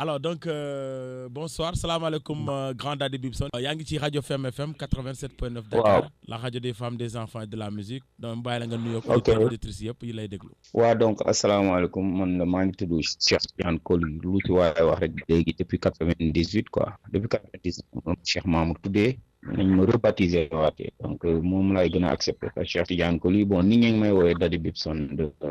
Alors donc bonsoir salaamaaleykum grand Daddy Bibson yaa ngi ci rajo Fem FM 87.9 waaw Dakar la rajo des femmes des enfants et de la musique donc bàyyi la nga nuyoog ok auditeurs auditrices yëpp yi lay déglu. waa donc asalaamaaleykum man maa ngi tudd Cheikh Tidiane Coly lu ci waaye wax rek léegi depuis 98 quoi depuis 98 moom Cheikh Mamour tuddee nañ ma rebaptisé waatee donc moom laay gën a accepté que Cheikh Tidiane Coly bon nit ñi ngi may woowee Daddy Bibson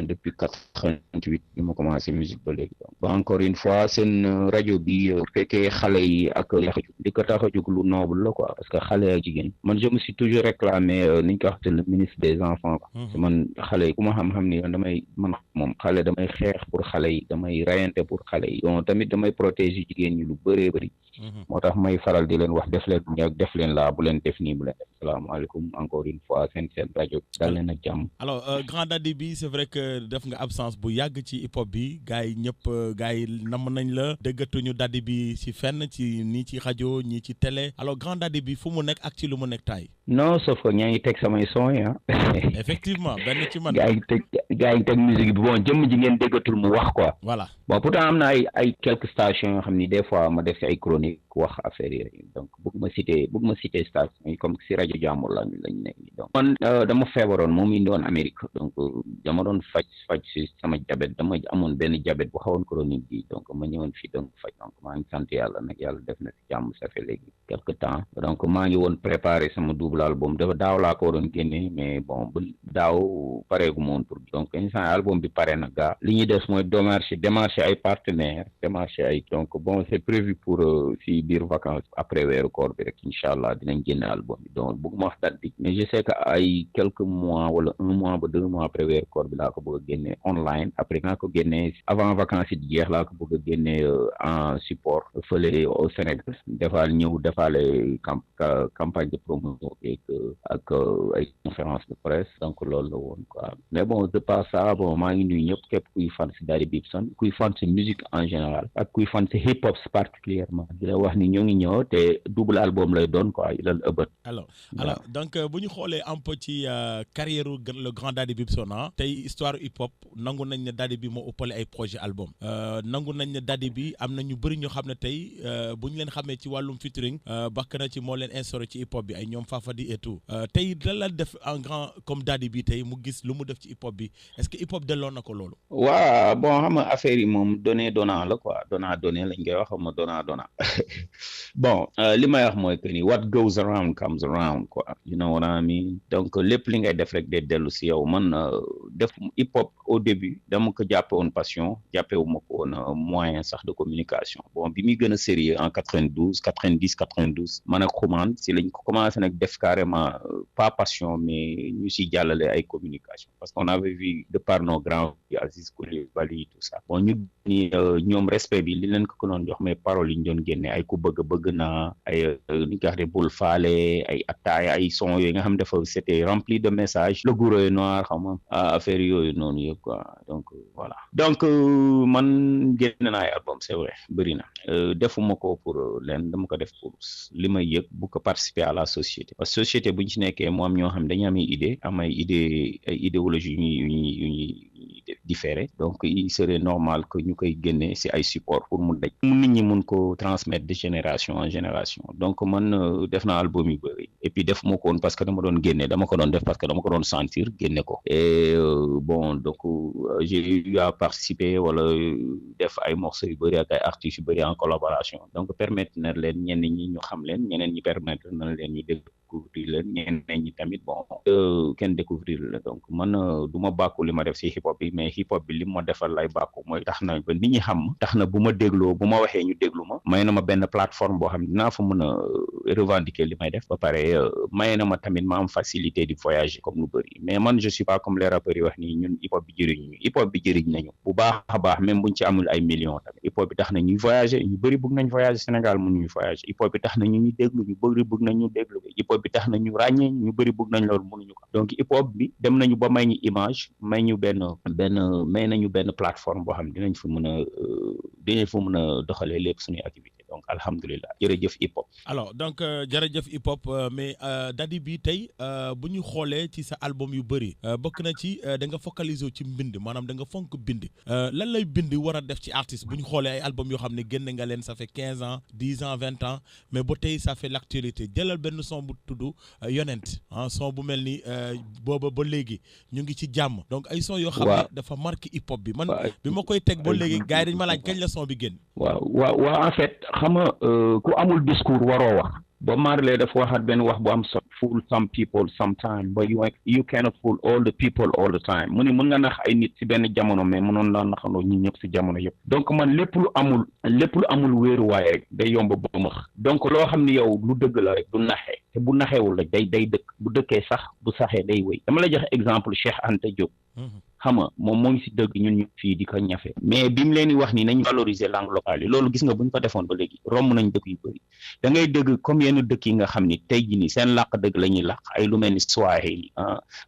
depuis 88 bi ma commencé musique ba léegi donc ba encore une fois seen rajo bi fekkee xale yi ak li ko tax a jóg lu noble la quoi parce que xale ak jigéen man je me suis toujours réclamé ni ñu ko waxte le ministre des enfants man xale yi ku ma xam-xam ni damay man moom xale damay xeex pour xale yi damay rayante pour xale yi donc tamit damay protéger jigéen ñi lu bëree bëri moo tax may faral di leen wax def leen nii ak def leen laa bu leen def nii bu leen def salaamaaleykum encore une fois seen rajo dal leen ak jàmm. alors grand Daddy bi c'est vrai que def nga absence bu yàgg ci hip hop bi gars yi ñëpp gars yi namm nañ la déggatuñu Daddy bi ci fenn ci nii ci rajo ñii ci télé alors grand Daddy bi fu mu nekk ak ci lu mu nekk taay. non sauf que ñaa ngi teg samay son yi effectivement benn ci man. gaa yi teg musique bi bon jëmm ji ngeen déggatul mu wax quoi. voilà bon pourtant am na ay quelques stations yoo xam ni des fois ma def ci ay chroniques wax affaire yi donc bëgg ma citer station yi comme si rajo jàmbur lañ nekk nii donc man dama feebaroon moom indi woon Amérique donc dama doon faj si sama diabète dama amoon benn diabète bu xawoon chronique bi donc ma ñëwoon fii donc faj donc maa ngi sant yàlla nag yàlla def na si jàmm ça fait léegi quelque temps donc maa ngi woon préparé sama double album dafa daaw laa ko waroon génne mais bon bu daaw pareegu ma woon pour donc instant album bi pare na gaa li ñuy def mooy démarcher ay partenaires démarcher ay donc bon c'est prévu pour si biir vacances après weeru koor bi rek incha allah dinañ génne album bi donc bëgguma wax date bi mais je sais que ay quelques mois wala 1 mois ba 2 mois après weeru koor bi laa ko bëgg a génne online après naa ko génne avant vacances yi di jeex laa ko bëgg a génne en support fële au Sénégal defaale campagne de promotion ak ay conférence de presse donc loolu la woon quoi mais bon de part ça bon maa ngi nuyu ñëpp képp kuy fan si Daddy Bibson kuy fan si musique en général ak kuy fan si hip hop particulièrement di la wax ni ñoo ngi ñëw te double album lay doon quoi ilal ëbët. alors donc bu ñu xoolee un peu ci carrière le grand Daddy Bibson tey histoire hip hop nangu nañ ne Daddy bi moo ëppale ay projet album nangu nañ ne Daddy bi am na ñu bëri ñoo xam ne tey bu ñu leen xamee ci wàllum featuring bakk na ci moo leen instauré ci hip hop bi ay ñoom Fafadi et tout tey lan la def en grand comme Daddy bi tey mu gis lu mu def ci hip hop bi est-ce que hip hop delloo na ko loolu. waaw bon xam nga affaire yi moom donnant la quoi donnant lañ koy wax xam nga donnant bon li may wax mooy que ni what goes around comes around quoi you know what I mean donc lépp li ngay def rek de dellu si yow man def hip hop au début dama ko jàppe woon passion jàppe wu ma ko woon moyen sax de communication bon bi muy gën a sérieux en 92 man ak Xuman si lañ ko commencé nag def carrément pas passion mais ñu si jàllale ay communication parce qu'on avait vu de par nos grands Aziz Coulibaly tout ça bon ñu ni ñoom respect bi li leen ko doon jox mais paroles yi ñu doon génne ay ku bëgg naa ay ni nga xam ne bul faale ay attaay ay son yooyu nga xam dafa c'était rempli de messages le gourou noir xam nga affaire yooyu noonu yëpp quoi donc voilà donc man génne naa ay album c'est vrai bëri na defuma ko pour leen dama ko def pour li may yëg bu ko participer à la société parce que société bu ñu ci nekkee moo am ñoo xam dañu am ay idéologie yu ñuy différé donc il serait normal que ñu koy génne ci ay support pour mu daj nit ñi mun ko transmettre de génération en génération donc man def naa album yu bëri et puis def ma ko woon parce que dama doon génne dama ko doon def parce que dama ko doon sentir génne ko et bon donc j'ai eu à participer wala def ay morceaux yu bëri ak ay artistes yu bëri en collaboration donc permettre na leen ñenn ñi ñu xam leen ñeneen ñi permettre na leen ñu découvrir leen ñeneen ñi tamit bon kenn découvrir la donc man du ma bàkku li ma def ci hip hop bi mais hip hop bi li ma defal lay bàkku mooy tax na ba nit ñi xam tax na bu ma dégloo bu ma waxee ñu déglu ma may na ma benn plateforme boo xam ne dinaa fa mën a revendiquer li may def ba pare may na ma tamit ma am facilité di voyager comme lu bëri mais man je suis pas comme les rappeurs yi wax nii ñun hip hop bi jëriñ nañu bu baax a baax même buñ ci amul ay millions tamit hip hop bi tax na ñuy voyager ñu bëri bëgg nañ voyager Sénégal mënuñu voyager hip hop bi tax na ñu déglu ñu bëri bëgg nañ ñu déglu hip hop bi tax na ñu ràññee ñu bëri bëgg nañ loolu mënuñu ko donc hip hop bi dem nañu ba may ñu image may nañu benn plateforme boo xam ne dinañ fa mën a doxalee lépp suñuy activité donc alhamdulilah jërëjëf hip hop. alors donc jërëjëf hip hop mais Daddy bi tey bu ñu xoolee ci sa album yu bëri bokk na ci da nga focaliser ci mbind maanaam da nga fonk bind lan lay bind war a def ci artiste bu ñu xoolee ay album yoo xam ne génn nga leen ça fait 15 ans 10 ans 20 ans mais ba tey ça fait l'actualité jëlal benn son bu tudd Yonent son bu mel ni booba ba léegi ñu ngi ci jàmm donc ay son yoo xam ne dafa marqué hip hop bi man bi ma koy teg ba léegi gars yi dañu ma laaj kañ la son bi génn. waaw en fait xam nga ku amul discours waroo wax Bob Marley dafa waxaat benn wax bu am solo fool some people sometime but you cannot fool all the people all the time mu ne mën nga nax ay nit ci benn jamono mais mënoon naa naxandoo ñi ñëpp ci jamono yëpp donc man lépp lu amul wéeruwaay rek day yomb ba max donc loo xam ne yow lu dëgg la rek du naxee te bu naxeewul rek day dëkk bu dëkkee sax bu saxee day wéy dama la jox exemple Cheikh Anta Diop xam nga moom moo ngi si dëgg ñun ñu fii di ko ñafe mais bi mu leen di wax ni nañ valoriser langue locale yi loolu gis nga bu ñu ko defoon ba léegi romb nañ dëkk yu bëri da ngay dëgg comme yenn dëkk yi nga xam ni tey jii nii seen làkk dëgg la ñuy làkk ay lu mel ni Swahili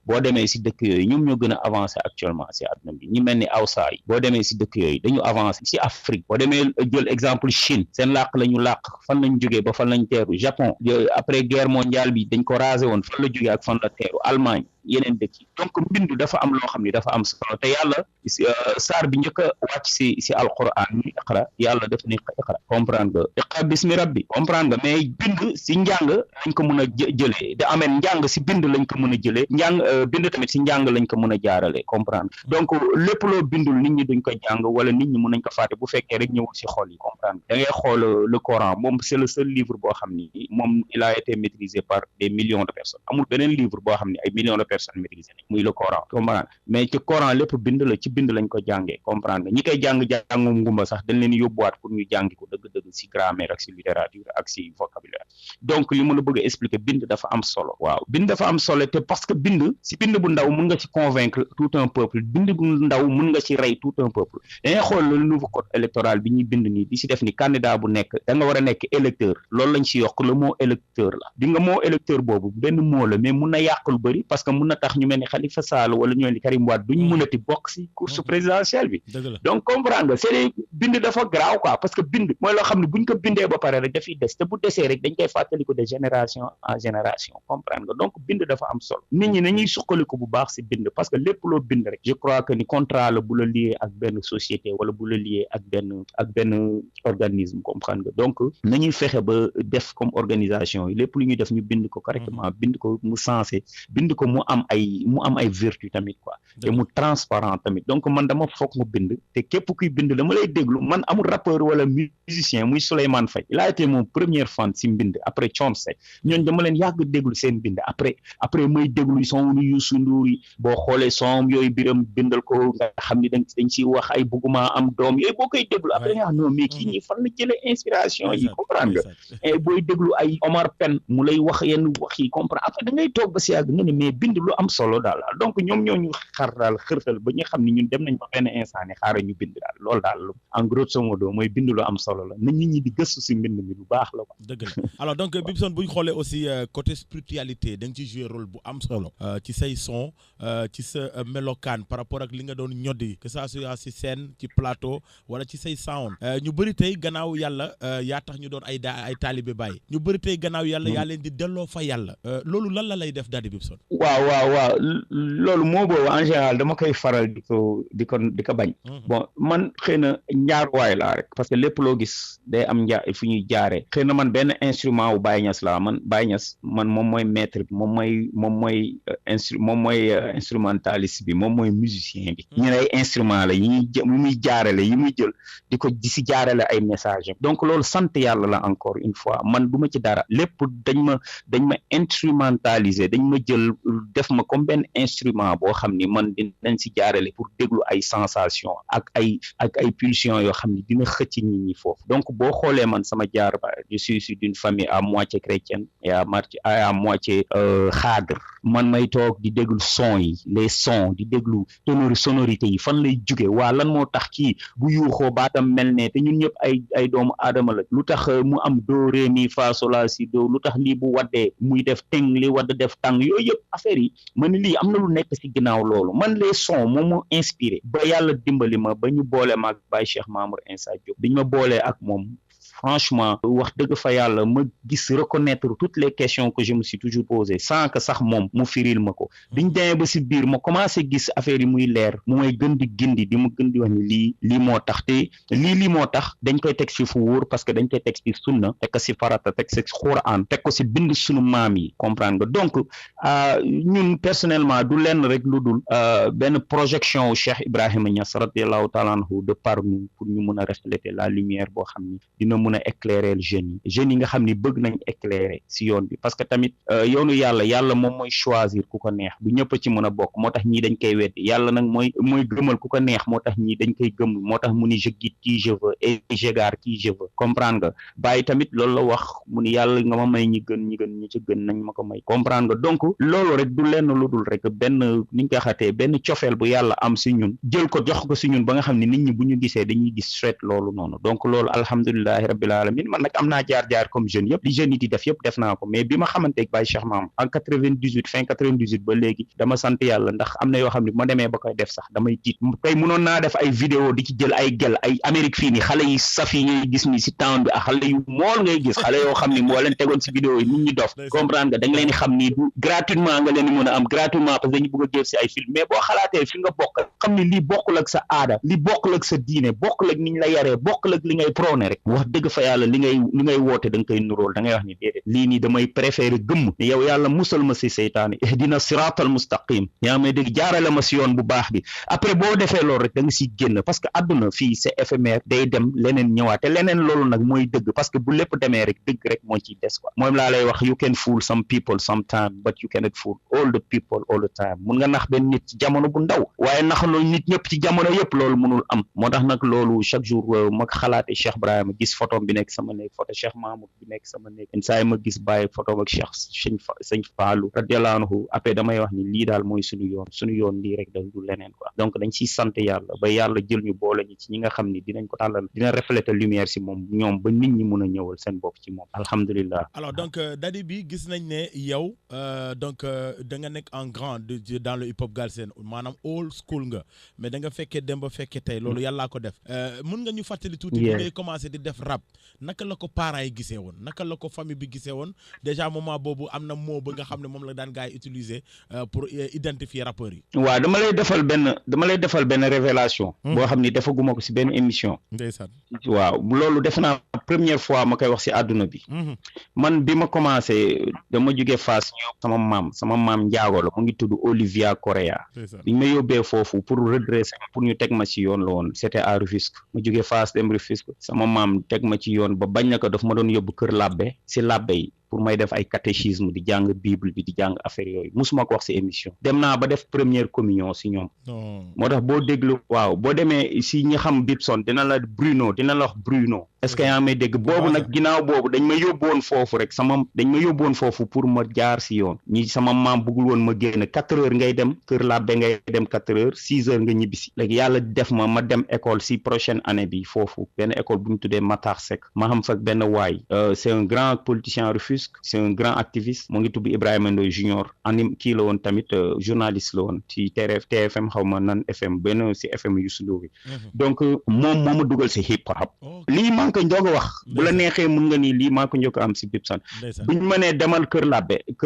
boo demee si dëkk yooyu ñoom ñoo gën a avancé actuellement si àdduna bi ñu mel ni Hausa yi boo demee si dëkk yooyu dañu avancé si Afrique boo demee jël exemple Chine seen làkk la ñu làkk fan lañ jógee ba fan lañ teeru Japon après guerre mondiale bi dañ ko rasé woon fan la jógee ak fan la teeru Allemagne yeneen dëkk yi donc mbind dafa am loo xam ni dafa am solo te yàlla saar bi njëkk a wàcc si alquran ni iqra yàlla def ni iqra comprendre nga iqra bismi rabbi comprendre nga mais bind si njàng lañ ko mën a jëlee da ameen njàng si bind lañ ko mën a jëlee bind tamit si njàng lañ ko mën a jaarale comprendre donc lépp loo bindul nit ñi duñ ko jàng wala nit ñi mën nañ ko fàtte bu fekkee rek ñëwul si xol yi comprendre da ngay xool le Coran moom c'est le seul livre boo xam ni moom il a été maîtrisé par des millions de personnes amul beneen livre boo xam ni ay millions de personnes maîtrisé nañ muy le Coran comprendre mais ci Coran lépp bind la ci bind lañ ko jàngee comprendre nga ñi koy jàngum ngumba sax dañ leen yóbbuwaat pour ñu jàngi ko dëgg-dëgg si grammaire ak si littérature ak si vocabulaire donc li ma la bëgg a expliquer bind dafa am solo waaw bind dafa am solo te parce que bind bu ndaw mën nga ci convaincre tout un peuple bind bu ndaw mën nga ci rey tout un peuple dañuy xool le nouveau code électoral bi ñuy bind nii di si def ni candidat bu nekk da nga war a nekk électeur loolu lañ si yokk le mot électeur la di nga mot électeur boobu benn mot la mais mun na yàq lu bëri parce que mun na tax ñu mel ni Khalifa Sall wala ñu mel ni Karim Wade duñ mënati bokk si course présidentielle bi donc comprendre nga c'est bind dafa graaw quoi parce que bind mooy loo xam ne buñ ko bindee ba pare rek dafiy des te bu desee rek dañ koy fàttaliku de génération en génération comprendre nga donc bind dafa am solo nit ñi nañuy suqaliku bu baax si bind parce que lépp loo bind rek je crois que ni contrat la bu la lié ak benn société wala bu la lié ak benn organisme comprendre nga donc nañuy fexe ba def comme organisation yi lépp lu ñuy def ñu bind ko correctement bind ko mu sensé bind ko mu am ay vertu tamit quoi te mu transparent tamit donc man dama foog mu bind te képp kuy bind dama lay déglu man amul rappeur wala musicien muy Souleymane Faye il a été mon premier fan si mbind après Thione Seck ñooñu dama leen yàgg déglu seen bind après may déglu son nu Youssou Ndour yi boo xoolee son yooyu biram bindal ko nga xam ni dañ si wax ay bëgguma am doom yooyu boo koy déglu après nga xam non mais kii ñi fan la jëlee inspiration yi comprendre nga booy déglu ay Omar Pène mu lay wax yenn wax yi comprendre après da ngay toog ba si yàgg nga ne mais bind lu am solo daal donc ñoom ñooñu xar daal xërtal ba ñu xam ne ñun dem nañ ba benn instant ne xaaral ñu bind daal loolu daal en grosso modo mooy bind lu am solo la na nit ñi di gëstu si mbind mi lu baax la quoi. dëgg la alors donc Bibson bu ñu xoolee aussi côté spiritualité da nga ci jouer rôle bu am solo ci say son ci sa melokaan par rapport ak li nga doon ñoddi que ça soit si scène ci plateau wala ci say sound ñu bëri tey gannaaw yàlla yaa tax ñu doon ay taalibe Baay ñu bëri tey gannaaw yàlla yaa leen di delloo fa yàlla loolu lan la lay def Daddy Bibson. waaw loolu moo boobu en général dama koy faral di ko bañ. bon man xëy na njaaruwaay laa rek parce que lépp loo gis day am fu ñuy jaaree xëy na man benn instrument wu Baye Niass laa man Baye Niass man moom mooy maître bi moom mooy instrumentaliste bi moom mooy musicien bi ñu ne ay instrument la yi muy jaarale yi muy jël di si jaarale ay message donc loolu sant yàlla la encore une fois man du ma ci dara lépp dañ ma instrumentaliser dañ ma jël def ma comme benn instrument boo xam ni man dinañ si jaarale pour déglu ay sensation ak ay pulsion yoo xam ni dina xëcc nit ñi foofu donc boo xoolee man sama jaar ba je suis issu d'une famille à moitié chrétienne et à moitié xaadar man may toog di déglu son yi les sons di déglu sonorité yi fan lay jóge waa lan moo tax kii bu yuuxoo baatam mel ne te ñun ñëpp ay doomu aadama la lu tax mu am do ré mi fa sol la si do lu tax lii bu waddee muy def teng li wadd def tàng yooyu yëpp affaire yi man lii am na lu nekk si ginnaaw loolu man les sons moom moo inspiré ba yàlla dimbali ma ba ñu boole ma ak Baye Cheikh Mamour Insa Diop biñ ma boolee ak moom franchement wax dëgg fa yàlla ma gis reconnaître toutes les questions que je me suis toujours posées sans que sax moom mu firil ma ko biñ demee ba si biir ma commencé gis affaire yi muy leer mu may gën di gindi di ma gën di wax ni lii moo tax te lii moo tax dañ koy teg si fu wóor parce que dañ koy teg si sunna teg ko si farata teg si Quran teg ko si bind sunu maam yi comprendre nga donc ñun personnellement du lenn rek lu dul benn projection wu Cheikh Ibrahima Niass radiallahu taala anhu de par nous pour ñu mun a refléter la lumière boo xam ni dina mun a éclairer jeunes yi nga xam ni bëgg nañ éclairer si yoon bi parce que tamit yoonu yàlla moom mooy choisir ku ko neex du ñëpp ci mën a bokk moo tax ñii dañ koy weddi yàlla nag mooy gëmal ku ko neex moo tax ñii dañ koy gëm moo tax mu ni je guide qui je veux et j'égare qui je veux comprendre nga bàyyi tamit loolu la wax mu ni yàlla nga ma may ñi ci gën nañ ma ko may comprendre nga donc loolu rek du lenn lu dul rek benn ni ñu koy xatee benn cofeel bu yàlla am si ñun jël ko jox ko si ñun ba nga xam ne nit ñi bu ñu gisee dañuy gis straight loolu noonu donc loolu alhamdulilahi rabbil alamin man nag am naa jaar-jaar comme jeune yëpp li jeunes yi di def yëpp def naa ko mais bi ma xamanteeg Baye Cheikh Maam en 98 fin 98 ba léegi dama sant yàlla ndax am na yoo xam ne ma demee ba koy def sax damay tiit tey mënoon naa def ay vidéo di ci jël ay gel ay Amérique fii ni xale yi saf yi ngay gis ni si town bi ak xale yu mool ngay gis xale yoo xam ne moo leen tegoon si vidéo yi nit ñi dof comprendre nga da nga leen di xam ni du gratuitement nga leen di mën a am gratuitement parce que dañu bëgg a jël si ay film mais boo xalaatee fi nga bokk xam ni lii bokkul ak sa aada li bokkul ak sa diine bokkul ak ni ñu la yaree bokkul ak li ngay prôné rek wax dëgg fa yàlla li ngay woote da nga koy nuróol da ngay wax ni déedéet lii nii damay préféré gëmm ne yow yàlla musal ma si seytaane ihdina siratal mustaqim yaa may dégg jaarale ma si yoon bu baax bi après boo defee loolu rek da nga siy génn parce que àdduna fii c'est éphémère day dem leneen ñëwaat te leneen loolu nag mooy dëgg parce que bu lépp demee rek dëgg rek moo ciy des quoi moom laa lay wax you can fool some people sometime but you cannot fool all the people all the time mun nga nax benn nit ci jamono bu ndaw waaye naxaloo nit ñëpp ci jamono yëpp loolu mënul am moo tax nag loolu chaque jour ma xalaatee Cheikh Ibrahima gis photo bi nekk sama néeg photo Cheikh Mahmoud bi nekk sama néeg yenn saa yi ma gis bàyyi photo ak Cheikh sëñ Fallou radiyallahu anhu après damay wax ni lii daal mooy suñu yoon lii rek da du leneen quoi donc dañ ciy sant yàlla ba yàlla jël ñu boole ñi ci ñi nga xam ni dinañ ko tàllal dina refléter lumière si moom ñoom ba nit ñi mun a ñëwal seen bopp ci moom alhamdulilah. Alors donc Dady bi gis nañ ne yow donc da nga nekk en grand dans le hip hop galsen maanaam old school nga mais da nga fekkee dem ba fekkee tey loolu yàllaa ko def mun nga ñu fàttali tuuti bi ngay commencé di def rap naka la ko parents yi gisee woon naka la ko famille bi gisee woon déjà moment boobu am na mot ba nga xam ne moom la daan gars yi utiliser pour identifier rappeurs yi. waaw dama lay defal benn révélation boo xam ni defaguma ko si benn émission. ndeysaan. waaw loolu def naa première fois ma koy wax si àdduna bi. man bi ma commencé dama jógee Fass ñëw sama maam njaago la mu ngi tudd Olivia Correa. biñ ma yóbbee foofu pour redresser pour ñu teg ma ci yoon la woon c'était à Rufisque ma jógee Fass dem Rufisque sama maam teg ma ci yoon ba bañ na ko daf ma doon yóbbu kër labbe si labbe yi pour may def ay catéchisme di jàng bible bi di jàng affaire yooyu musuma ko wax si émission dem naa ba def première communion si ñoom moo tax boo déglu waaw boo demee si ñi xam Bibson dina la wax Bruno est-ce que yaa may dégg boobu nag ginnaaw boobu dañ ma yóbbuwoon foofu rek dañ ma yóbbuwoon foofu pour ma jaar si yoon ñi sama maam bëggul woon ma génn 4 heures ngay dem kër labbe ngay dem 4 heures 6 heures nga ñibbisi léegi yàlla def ma dem école si prochaine année bi foofu benn école bu ñu tuddee Matar Seck ma xam fa benn waay c'est un grand politicien Rufisque c'est un grand activiste mu ngi tudd Ibrahima Ndoye Junior kii la woon tamit journaliste la woon ci TFM xaw ma nan FM benn si FM Youssou Ndour bi donc moom moo ma dugal si hip hop lii maa ngi ko njëkk a wax bu la neexee mun nga ni lii maa ko njëkk a am si Bibson buñ ma nee demal kër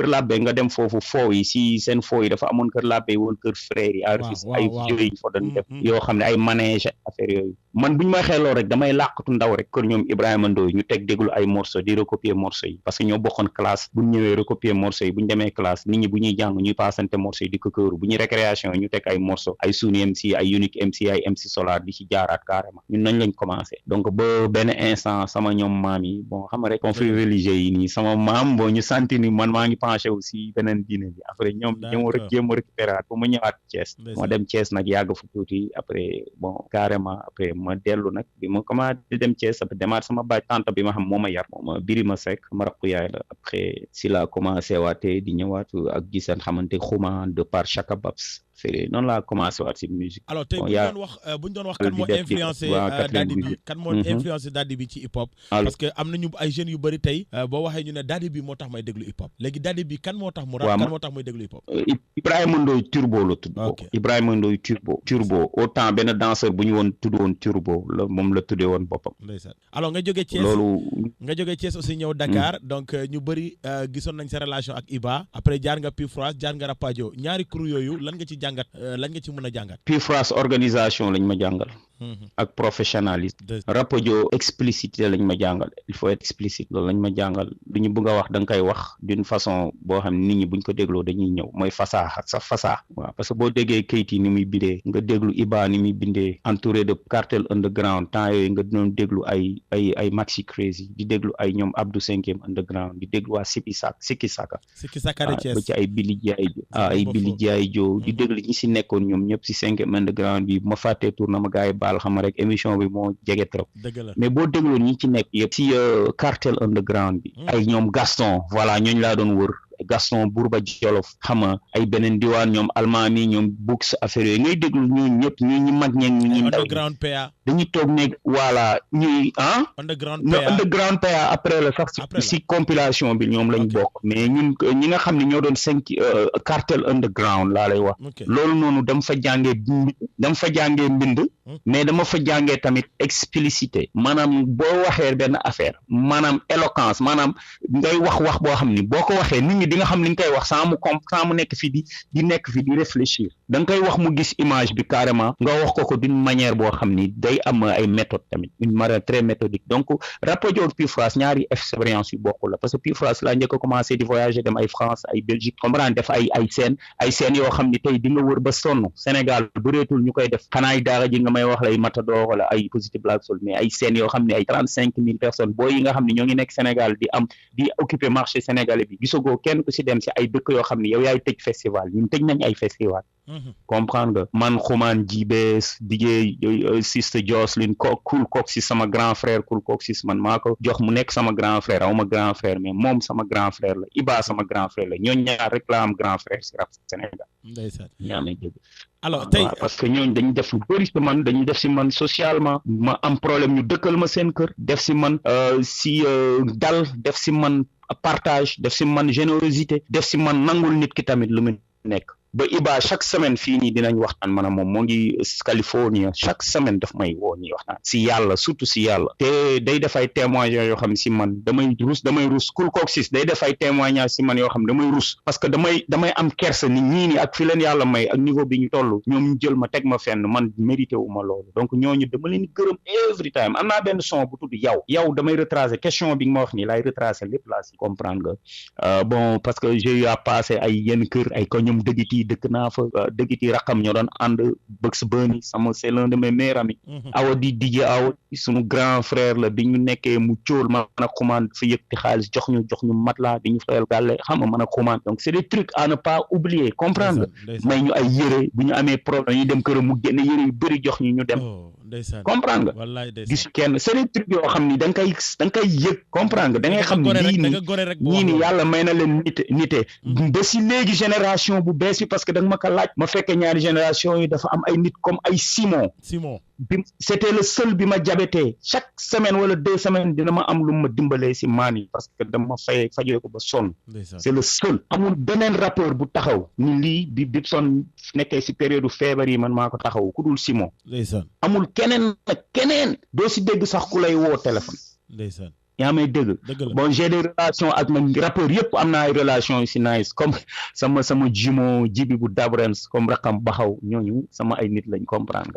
labbe nga dem foofu foo yi si seen foo yi dafa amoon kër labbe yi woon kër frère yi ay yooyu fa doon def yoo xam ne ay manège affaire yooyu man buñ ma xeeloo rek damay làqatu ndaw rek kër ñoom Ibrahima Ndoye ñu teg déglu ay morceaux di recopier morceaux yi parce que ñoo bokkoon classe buñ ñëwee recopier morceaux yi buñ demee classe nit ñi bu ñuy jàng ñuy paasante morceaux yi di ko këru bu ñuy récréation ñu teg ay morceaux ay Suni MC ay Unique MC ay MC Solar di ci jaaraat carrément ñun nañ lañ commencé donc ba benn instant sama ñoom maam yi bon xam nga rek conflit religieux yi nii sama maam bon ñu santi ni man maa ngi penché aussi beneen diine bi après ñoom ñoo rek jéem a récupérer ba ma ñëwaat Thiès moo dem Thiès nag yàgg fu tuuti après bon carrément après ma dellu nag bi ma commencé di dem Thiès après demaat sama baay tante bi ma xam moo ma yar moom Birima Seck ma rakku yaay la après si la commencé waatee di ñëwaat ak giseen xamante xuma de par Chaka Babs affaire noonu laa commencé waat si musique. alors tey bu ñu doon wax kan moo influencé Daddy bi kan moo influencé Daddy bi ci hip hop. parce que am nañu ay jeunes yu bëri tey boo waxee ñu ne Daddy bi moo tax may déglu hip hop léegi Daddy bi kan moo tax mu rap kan moo tax may déglu hip hop. Ibrahima Ndoye Turbo la tudd. Ibrahima Ndoye Turbo autant benn danseur bu ñu tudd woon Turbo la moom la tuddee woon boppam. ndeysaan alors nga jógee Thiès nga jógee Thiès aussi ñëw Dakar donc ñu bëri gisoon nañ sa relation ak Iba après jaar nga Pifras jaar nga Rapadio ñaari crew yooyu lan nga ci jàngat lan nga ci mën a jàngat. Pifras organisation lañ ma jàngal. ak professionnalisme. Rapadio explicité lañ ma jàngal il faut être explicite loolu lañ ma jàngal lu ñu bëgg a wax da nga koy wax d'une façon boo xam ne nit ñi buñ ko dégloo dañuy ñëw mooy fasaa ak sa fasaa. waaw parce que boo déggee Keyti ni muy bindee nga déglu Iba ni muy bindee entouré de cartel underground temps yooyu nga doon déglu ay Maxi Crazy di déglu ay ñoom Abdou 5e underground di déglu waa Sikki Saka de Thiès ba ci ay Billy Diaye Jo di déglu ñi si nekkoon ñoom ñëpp si 5e underground bi ma fàttee tour na ma gars yi baal xam rek émission bi moo jege trop mais boo déglu ñi ci nekk yëpp si cartel underground bi ay ñoom Gaston voilà ñooñu laa doon wër Gaston Bourba Jolof xama ay beneen diwaan ñoom Almaami ñoom Books affaire yooyu ngay déglu ñooñu ñëpp ñu mag ñeeg ñu ndaw underground PA dañuy toog ne voilà ñuy underground PA après la sax si compilation bi ñoom lañ bokk mais ñun ñi nga xam ne ñoo doon cartel underground laa lay wax loolu noonu dama fa jàngee mbind mais dama fa jàngee tamit explicité maanaam boo waxee benn affaire maanaam éloquence maanaam ngay wax boo xam ni boo ko waxee nit ñi di nga xam li nga koy wax sans mu nekk fi di réfléchir da nga koy wax mu gis image bi carrément nga wax ko d'une manière boo xam ni day am ay méthode tamit une manière très méthodique donc Rapadio ak Pifras ñaari expérience yu bokk la parce que Pifras laa njëkk a commencé di voyager dem ay France ay Belgique comprendre def ay scène yoo xam ni tey di nga wër ba sonn Sénégal bëreetul ñu koy def xanaa daara ji nga may wax lay Matador wala ay Positive Black Soul mais ay scènes yoo xam ne ay 35,000 personnes boo yi nga xam ne ñoo ngi nekk Sénégal di occuper marché sénégalais bi gisagoo kenn ku si dem si ay dëkk yoo xam ne yow yaay tëj festival ñun tëj nañ ay festival comprendre nga man Xuman Jibes DJ Sister Jocelyn Cool Coxis sama grand frère Cool Coxis man maa ko jox mu nekk sama grand frère awma grand frère mais moom sama grand frère la Iba sama grand frère la ñooñu ñaar rek la am grand frère si rap Sénégal yaa may dégg alors tey parce que ñooñu dañu def lu bëri si man dañu def si man socialement ma am problème ñu dëkkal ma seen kër def si man si dal def si man partage def si man générosité def si man nangul nit ki tamit lu mu nekk ba Iba chaque semaine fii nii dinañ waxtaan maanaam moom moo ngi Californie chaque semaine daf may woo ñuy waxtaan si yàlla surtout si yàlla te day def ay témoignages yoo xam ne si man damay rus Cool Coxis day def ay témoignages si man yoo xam ne damay rus parce que damay am kersa ni ñii ni ak fi leen yàlla may ak niveau bi ñu toll ñoom ñu jël ma teg ma fenn man mérité wu ma loolu donc ñooñu dama leen gërëm every time am naa benn son bu tudd yow damay retracer question bi nga ma wax nii laay retracer lépp laa si comprendre nga bon parce que j'ai eu à passer ay yenn kër ay ko ñoom dëkk naa fa dëggiti raqam ñoo doon ànd Bugs Bunny sama c'est l'un de mes meilleurs amis awa di DJ awa sunu grand frère la bi ñu nekkee mu cóol man a xumaan fa yëkkati xaalis jox ñu matelas di ñu fayal gàlle xam nga man a xumaan donc c'est des trucs à ne pas oublier comprendre may ñu ay yére bu ñu amee problème ñu dem këram mu génne yére yu bëri jox ñu dem comprendre nga gis kenn c'est des trucs yoo xam ni da nga koy yëg comprendre nga da ngay xam ni lii ñii ni yàlla may na leen nite ba si léegi génération bu bees bi parce que da nga ma ko laaj ma fekkee ñaari génération yi dafa am ay nit comme ay Simon bi c'était le seul bi ma jabetee chaque semaine wala 2 semaines dina ma am lu ma dimbalee si maan yi parce que dama fajee ko ba sonn c'est le seul amul beneen rappeur bu taxaw ni lii bi Bibson nekkee si période feebar yi man maa ko taxaw ku dul Simon amul keneen doo si dégg sax ku lay woo téléphone yaa may dégg bon j'ai des relations ak man rappeur yëpp am naa ay relations yu si nice comme sama jumeau jibi bu Dabrens comme rakam baxaw ñooñu sama ay nit lañ comprendre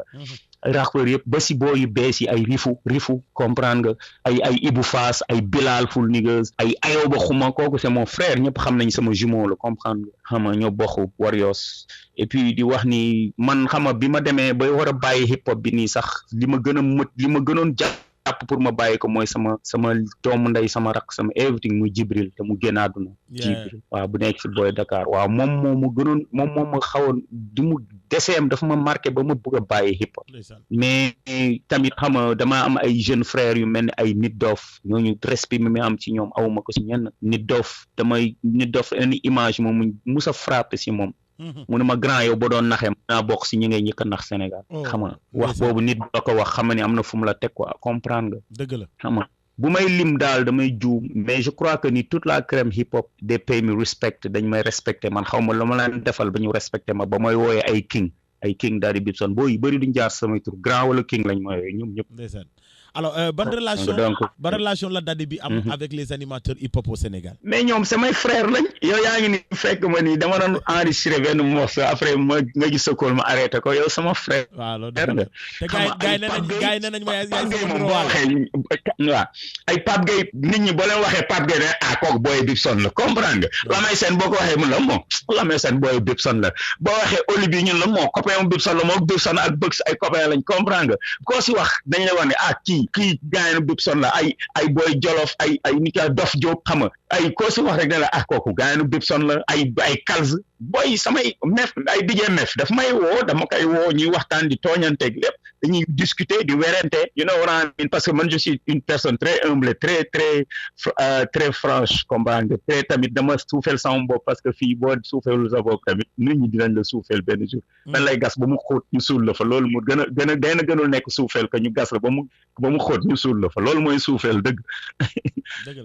nga rappeur yëpp ba si boo yu bees yi ay rifu comprendre nga ay Ibou Fass ay Bilal Ful Niggas ay Ayoba Xuma kooku c'est mon frère ñëpp xam nañ sama jumeau la comprendre nga xam nga ñoo bokk Warriors et puis di wax ni man xam nga bi ma demee ba war a bàyyi hip hop bi nii sax li ma gënoon jàpp pour ma bàyyi ko mooy sama doomu ndey sama rak sama everything muy Jibril te mu génn àdduna Jibril waaw bu nekk si Boy Dakar waaw moom ma xawoon di mu deseem dafa ma marqué ba ma bëgg a bàyyi hip hop mais tamit xam nga dama am ay jeunes frères yu mel ni ay Nit Dof ñooñu respect mi am ci ñoom awuma ko si ñenn Nit Dof any image moom mu musa frappé si moom mu ne ma grand yow ba doon naxee mën naa bokk si ñi ngay njëkk a nax Sénégal xam nga wax boobu nit bu la ko wax xam ne am na fu mu la teg quoi comprendre nga dëgg la xam nga bu may lim daal damay juum mais je crois que ni toute la crème hip hop des pays mi respect dañ may respecté man xaw ma lu ma leen defal ba ñu respecté ma ba may wooyee ay king Daddy Bibson boo yu bëri duñ jaar samay tur grand wala king lañ ma wooyee ñoom ñëpp. ndeysaan alors ban relation la Daddy bi am avec les animateurs hip hop au Sénégal. mais ñoom samay frère lañ yow yaa ngi ni fekk ma nii dama doon enregistré benn morceau après nga gis sa kóol ma arrêté ko yow sama frère. waaw loolu dëgg la te gars yi nee nañ ma yaay sama waaw ay Pape Gueye nit ñi boo leen waxee Pape Gueye ne kooku booy Bibson la comprendre nga. Lamay Sène boo ko waxee mun la moom Lamay Sène booy Bibson la boo waxee Olivier ñun la moo copain Bibson la moo Bibson ak Bëx ay copain lañ comprendre nga koo si wax dañ la wax ne kii gaayanu Bibson la ay booy Jolof ay nika Dof Diop xam nga ay koo si wax rek ne la kooku gaayanu Bibson la ay Kalz booy samay mef ay DJ mef daf may woo dama koy woo ñuy waxtaan di tooñanteeg lépp dañuy discuter di werante you know what I mean parce que man je suis une personne très humble très franche comprendre très tamit dama suufeel sama bopp parce que fii boo suufeelul sa bopp tamit nit ñi dinañ la suufeel benn jour man lay gas ba mu xóot ñu suul la fa loolu mu gënul nekk suufeel que ñu gas la ba mu xóot ñu suul la fa loolu mooy suufeel dëgg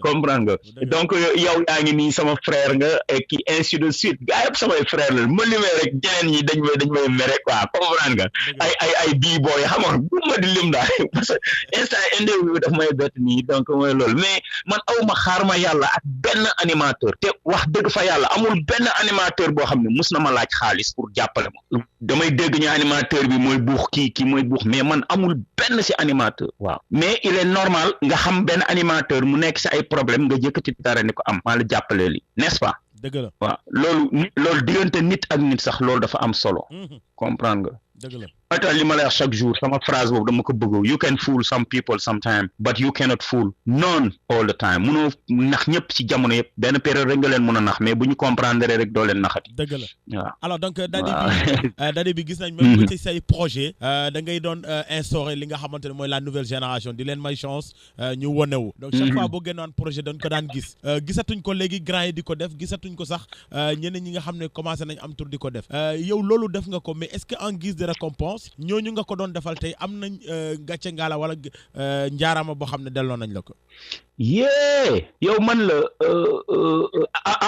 comprendre nga donc yow yaa ngi nii sama frère nga et qui ainsi de suite gars yëpp samay frère la ma limee rek ñeneen ñi dañ may mere quoi comprendre nga ay bii booy xam nga bu ma di lim daal parce que instant interview daf may bett nii donc mooy loolu mais man aw ma xaar ma yàlla ak benn animateur te wax dëgg fa yàlla amul benn animateur boo xam ne mus na ma laaj xaalis pour jàppale ma damay dégg ñu animateur bi mooy buux kii mooy buux mais man amul benn si animateur waaw mais il est normal nga xam benn animateur mu nekk si ay problème nga jëkkati dara ni ko am maa la jàppale li n'est-ce pas dëgg la waaw loolu diggante nit ak nit sax loolu dafa am solo comprendre nga dëgg la mooy li ma lay wax chaque jour sama phrase boobu dama ko bëgg you can fool some people sometime but you cannot fool none all the time munoo nax ñëpp ci jamono yëpp benn période rek nga leen mën a nax mais bu ñu comprendre rek doo leen naxati. dëgg la waaw alors donc Daddy bi gis nañ même bu ci say projet da ngay doon instaurer li nga xamante ne mooy la nouvelle génération di leen may chance ñu wonewu donc chaque fois boo génnoon projet dañ ko daan gis gisatuñ ko léegi grand yi di ko def gisatuñ ko sax ñeneen ñi nga xam ne commencé nañ am tur di ko def yow loolu def nga ko mais est-ce que en guise de récompense ñooñu nga ko doon defal tey am nañ gàcce ngaala wala njaarama boo xam ne delloo nañ la ko. yow man la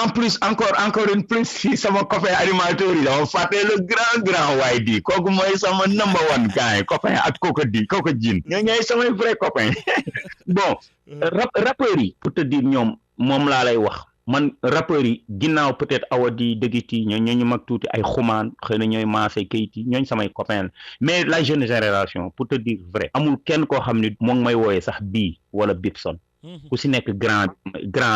en plus encore une plus si sama copain animateur yi dama fàtte le grand waay di kooku mooy sama number one gars copain ak kooku jiin ñooy samay vrai copain bon rappeurs yi pour te dire ñoom moom laa lay wax. man rappeurs yi ginnaaw peut-être Awadi Dëggiti ñooñu mag tuuti ay xumaan xëy na ñooy maase kayit yi ñooñu samay copains mais la jeune génération pour te dire vrai amul kenn koo xam ne moo ngi may wooyee sax bii wala Bibson ku si nekk grand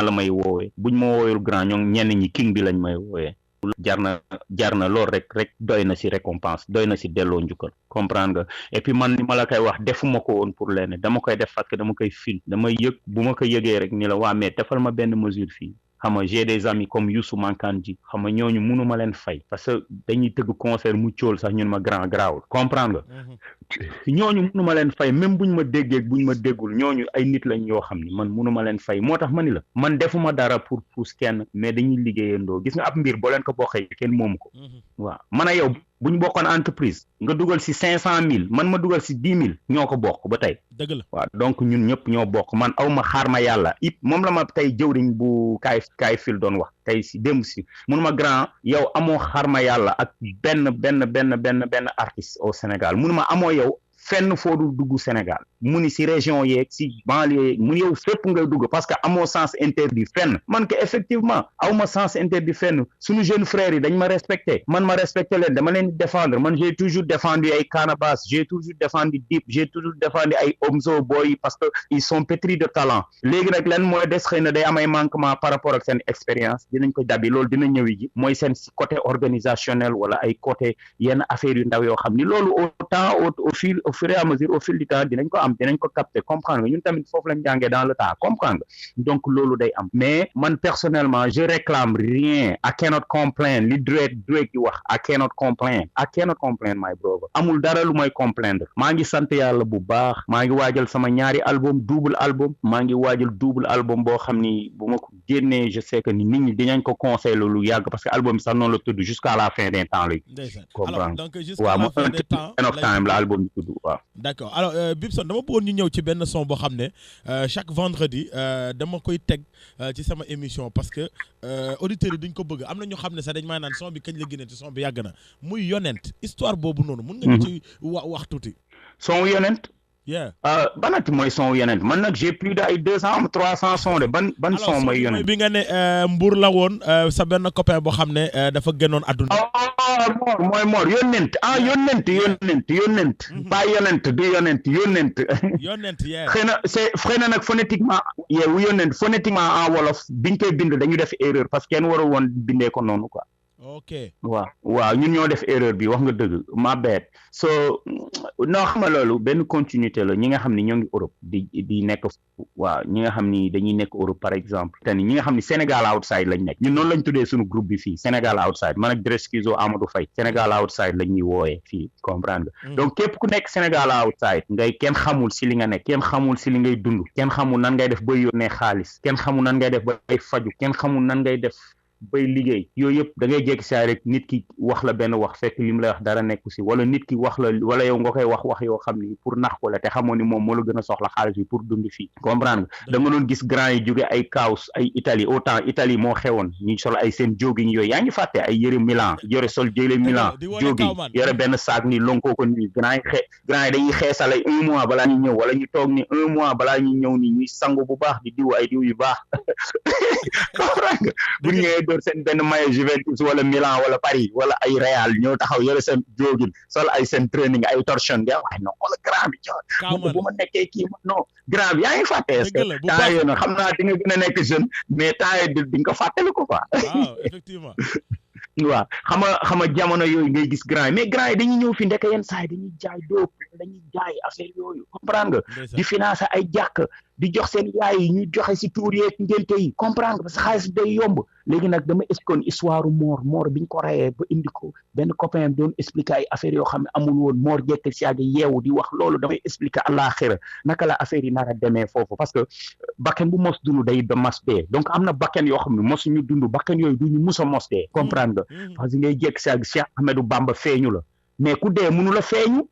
la may woowee buñ ma wooyul grand ñoom ñenn ñi king bi lañ may wooyee jar na loolu rek doy na si récompense doy na si delloo njukkal comprendre nga et puis man ni ma la koy wax defuma ko woon pour lenn dama koy def parce que dama koy film damay yëg bu ma ko yëgee rek ni la waa mais defal ma benn mesure fii xam nga j'ai des amis comme Youssou Mankandji xam nga ñooñu mënuma leen fay parce que dañuy tëgg concert mu cool sax ñun ma grand grawul comprendre nga ñooñu mënuma leen fay même buñ ma déggee buñ ma déggul ñooñu ay nit lañ yoo xam ni man mënuma leen fay moo tax ma ni la man defuma dara pour pousse kenn mais dañuy liggéeyandoo gis nga ab mbir boo leen ko bokkee kenn moomu ko waaw man a yow bu ñu bokkoon entreprise nga dugal si 500,000 man ma dugal si 10,000 ñoo ko bokk ba tey. dëgg la waaw donc ñun ñëpp ñoo bokk man aw ma xaar ma yàlla it moom la ma tey jëwriñ bu kaay fil doon wax tey si démb si mun ma grand yow amoo xaar ma yàlla ak benn artiste au Sénégal mun ma amoo yow fenn foo du dugg Sénégal mu ni si région yeeg si banlieue yeeg mu yow fépp ngay dugg parce que amoo sens interdit fenn man que effectivement aw ma sens interdit fenn suñu jeune frères yi dañ ma respecté man ma respecté leen dama leen défendre man j'ai toujours défendu ay Canabasse j'ai toujours défendu Dip j'ai toujours défendu ay Omzo Boy parce que ils sont pétris de talent léegi nag lan mooy des xëy na day am ay manquement par rapport ak seen expérience dinañ ko dabi loolu dina ñëwi ji mooy seen côté organisationnel wala ay côté yenn affaires yu ndaw yoo xam ni loolu au fur et à mesure au fil du temps dinañ ko am am dinañ ko capter comprendre nga ñun tamit foofu lañ jàngee dans le temps comprendre nga donc loolu day am mais man personnellement je réclame rien I cannot complain li Drake di wax I cannot complain my brother amul dara lu may complaindre maa ngi sant yàlla bu baax maa ngi waajal sama ñaari album double album boo xam ni bu ma ko génnee je sais que ni nit ñi dinañ ko conseiller lu yàgg parce que album bi sax noonu la tudd jusqu'à la fin des temps lay alors donc jusqu'à la fin des temps of time la album bi tudd waaw d'accord alors Bibson dama bëggoon ñu ñëw ci benn son boo xam ne chaque vendredi dama koy teg ci sama émission parce que auditeurs yi duñ ko bëgg am na ñoo xam ne sax dañ maa naan son bi kañ la génne ci son bi yàgg na muy yonent histoire boobu noonu mun nga ñu ci wax tuuti son yonent yeah banati mooy son yonent man nag j'ai plus de ay 200 300 son de ban son mooy yonent bi nga ne Mbour la woon sa benn copain boo xam ne dafa génnoon àdduna Mor yonent pas yonent du yonent yeah xëy na nag phonétiquement yeewu yonent phonétiquement en wolof biñ koy bind dañu def erreur parce que kenn waru woon bindee ko noonu quoi ok waaw ñun ñoo def erreur bi wax nga dëgg ma bad so noo xam nga loolu benn continuité la ñi nga xam ni ñoo ngi Europe di nekk waaw ñi nga xam ni dañuy nekk Europe par exemple te ni ñi nga xam ni Sénégal outside lañ nekk ñun noonu lañ tuddee suñu groupe bi fii Sénégal outside man ak Dreskizo Amadou Faye Sénégal outside lañ ñuy wooyee fii comprendre nga donc képp ku nekk Sénégal outside ngay kenn xamul si li nga nekk kenn xamul si li ngay dund kenn xamul nan ngay def bay yónnee xaalis kenn xamul nan ngay def bay faju kenn xamul nan ngay def bay liggéey yooyu yëpp da ngay jékki saa rek nit ki wax la benn wax fekk li mu lay wax dara nekku si wala nit ki wax la wala yow nga koy wax yoo xam ni pour nax ko la te xamoo ni moom moo la gën a soxla xaalis bi pour dund fii comprendre nga da nga doon gis grand yi jóge ay Kaws ay Italie autant Italie moo xewoon ñu sol ay seen jogging yooyu yaa ngi fàtte ay yëre Milan yore sol jële Milan jogging yore benn saak ni lonko ko nii grand yi dañuy xeesal ay 1 mois balaa ñu ñëw wala ñu toog ni 1 mois balaa ñu ñëw ni ñuy sangu bu baax di diw ay diw yu baax comprendre nga bu ñëwee door seen benn maillot Juventus wala Milan wala Paris wala ay Real ñoo taxaw yore seen jogging sol ay seen training ay torsion de waaye non wala grand bi jox bu ma nekkee kii non grand bi yaa ngi fàtte est-ce que temps yooyu noonu xam naa di nga gën a nekk jeune mais temps yii di nga ko fàttali ko quoi effectivement waaw xam nga jamono yooyu ngay gis grand yi mais grand yi dañuy ñëw fi ndek yenn saa yi dañuy jaay dóob dañuy jaay affaire yooyu comprendre nga di financer ay jàkk di jox seen yaay yi ñuy joxe si tuur yeeg ngénte yi comprendre nga parce que xaalis bi day yomb léegi nag dama expliqué histoire Mor biñ ko reyee ba indi ko benn copain doon expliquer ay affaires yoo xam ne amul woon Mor jekk si àgg yeewu di wax loolu damay expliquer àllaaxira naka la affaire yi nar a demee foofu parce que bakken bu mos dund day mas dee donc am na bakken yoo xam ne mosuñu dund bakken yooyu duñu mus a mos dee comprendre nga parce que ngay jekk si àgg Cheikh Ahmadou Bamba feeñu la mais ku dee mënu la feeñu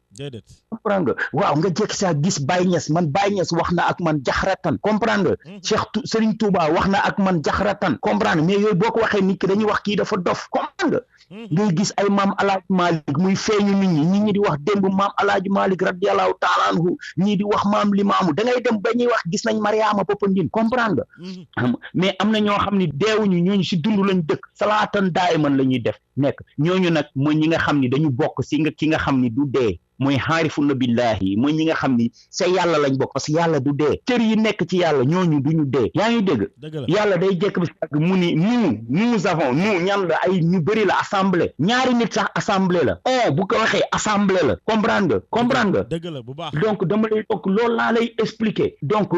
comprendre nga waaw nga jekk saa gis Baye Niass man Baye Niass wax na ak man jaxratan comprendre nga Cheikh Serigne Touba wax na ak man jaxratan comprendre mais yooyu boo ko waxee nit ki dañuy wax kii dafa dof comprendre nga ngay gis ay maam Alaaji Malick muy feeñu nit ñi di wax démb maam Alaaji Malick radiyallahu taala anhu ñii di wax maam Limaamu da ngay dem ba ñuy wax gis nañ Mariama Popenguine comprendre nga mais am na ñoo xam ne deewuñu ñooñu si dund lañ dëkk salaatan daayiman la ñuy def nekk ñooñu nag mooy ñi nga xam ni dañu bokk si ki nga xam ni du dee mooy xaarifuna billahi mooy ñi nga xam ni sa yàlla lañ bokk parce que yàlla du dee cër yi nekk ci yàlla ñooñu duñu dee yaa ngi dégg yàlla day jekk bi sàgg mu ni nous avons ñan la ay ñu bëri la assemblée ñaari nit sax assemblée la bu ko waxee assemblée la comprendre nga dëgg la bu baax donc dama lay donc loolu laa lay expliquer donc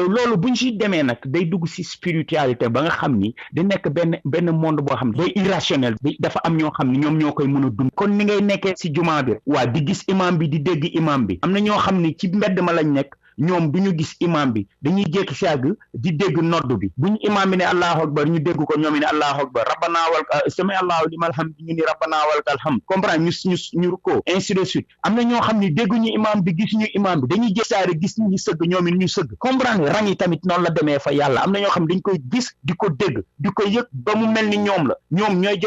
loolu buñ si demee nag day dugg si spiritualité ba nga xam ni di nekk benn monde boo xam ne day irrationnel dafa am ñoo xam ne ñoom ñoo koy mën a dund kon ni ngay nekkee si jumaa bi waa di gis imam bi di dégg imam bi am na ñoo xam ni ci mbedd ma lañ nekk ñoom duñu gis imam bi dañuy jékki si àgg di dégg nodd bi buñu imam bi ne allahu akbar ñu dégg ko ñoom ne allahu akbar rabbana wal sami allahu limal hamd ñu ni rabbana walakal hamd comprendre ñu rukkoo ainsi de suite am na ñoo xam ne dégguñu imam bi gisuñu imam bi dañuy jékki si àgg gis ñu sëgg ñoom it ñu sëgg comprendre rang yi tamit noonu la demee fa yàlla am na ñoo xam ne dañ koy gis di ko dégg di ko yëg ba mu mel ni ñoom la ñoom ñooy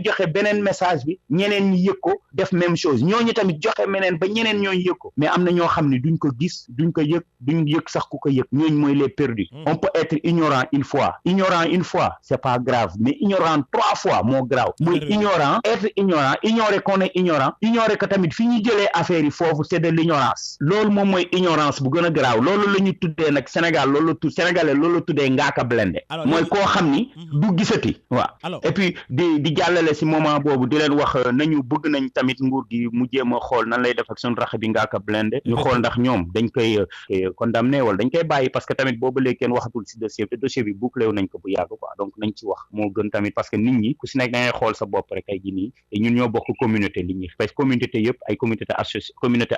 joxe beneen message bi ñeneen ñi yëg ko def même chose ñooñu tamit joxe meneen ba ñeneen ñooy yëg ko mais am na ñoo xam ne duñ ko gis duñ ko yëg duñ yëg sax ku ko yëg ñooñ mooy les perdus. On peut être ignorant une fois c'est pas grave mais ignorant 3 fois moo grave muy ignorant être ignorant ignorer qu'on est ignorant ignorer que tamit fi ñu jëlee affaire yi foofu c'est de l'ignorance loolu moom mooy ignorance bu gën a grave loolu la ñu tuddee nag Sénégal loolu sénégalais loolu la tuddee Ngaaka Blindé mooy koo xam ni du gisati waaw et puis di jàllale si moment boobu di leen wax nañu bëgg nañ tamit nguur gi mu jéem a xool nan lay def ak suñu rax bi Ngaaka Blindé ñu xool ndax ñoom dañ koy condamné wala dañ koy bàyyi parce que tamit boobu léegi kenn waxatul si dossier bi bouclé wu nañ ko bu yàgg quoi donc nañ ci wax moo gën tamit parce que nit ñi ku si nekk da ngay xool sa bopp rek ay ji nii te ñun ñoo bokk communauté li ñuy parce que communauté yëpp ay communauté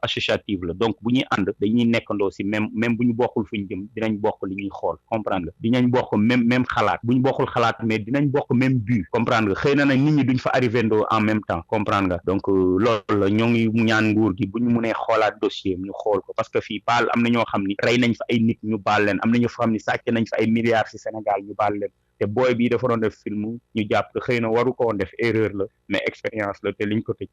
associative la donc bu ñuy ànd dañuy nekkandoo si même bu ñu bokkul fu ñu jëm dinañ bokk li ñuy xool comprendre nga dinañ bokk même xalaat bu ñu bokkul xalaat mais dinañ bokk même but comprendre nga xëy na nag nit ñi duñ fa arrivé ndoo en même temps comprendre nga donc loolu la ñoo ngi ñaan nguur gi bu ñu mënee xoolaat dossier ñu xool ko parce que fii baal am na ñoo xam ni rey nañ fa ay nit ñu baal leen am na ñoo xam ni sàcc nañ fa ay milliards ci Sénégal ñu baal leen te booy bii dafa doon def film ñu jàpp xëy na waru ko woon def erreur la mais expérience la te liñ ko tëj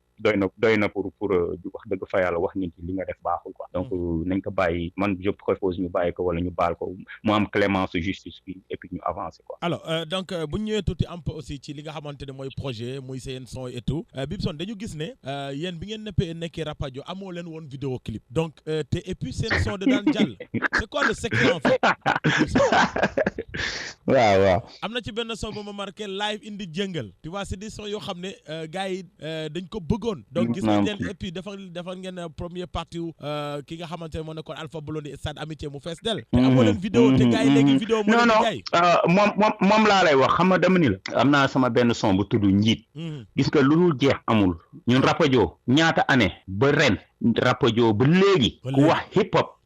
doy na pour wax dëgg fa yàlla wax nit li nga def baaxul quoi donc nañ ko bàyyi man je propose ñu bàyyi ko wala ñu baal ko mu am clémence justice bi et puis ñu avancer quoi. alors donc bu ñu ñëwee tuuti un peu aussi ci li nga xamante ne mooy projet muy seen son et tout Bibson dañu gis ne yéen bi ngeen nekkee Rapadio amoo leen woon vidéo clip donc te et puis seen son da daan jàll c'est quoi le secret en fait. waaw. am na ci benn son bu ma marqué live indi jëngal tu vois c'est des sons yoo xam ne gars yi dañ ko bëggoon donc gis nañ leen et puis defal ngeen première partie ki nga xamante ne moo nekkoon Alpha Blondy Stade Amitié mu fees del te amoo leen vidéo te gars yi léegi vidéo moo leen gars yi moom laa lay wax xam nga dama ni la am naa sama benn son bu tudd njiit gis nga lu dul jeex amul ñun Rapadio ñaata année ba ren Rapadio ba léegi ku wax hip hop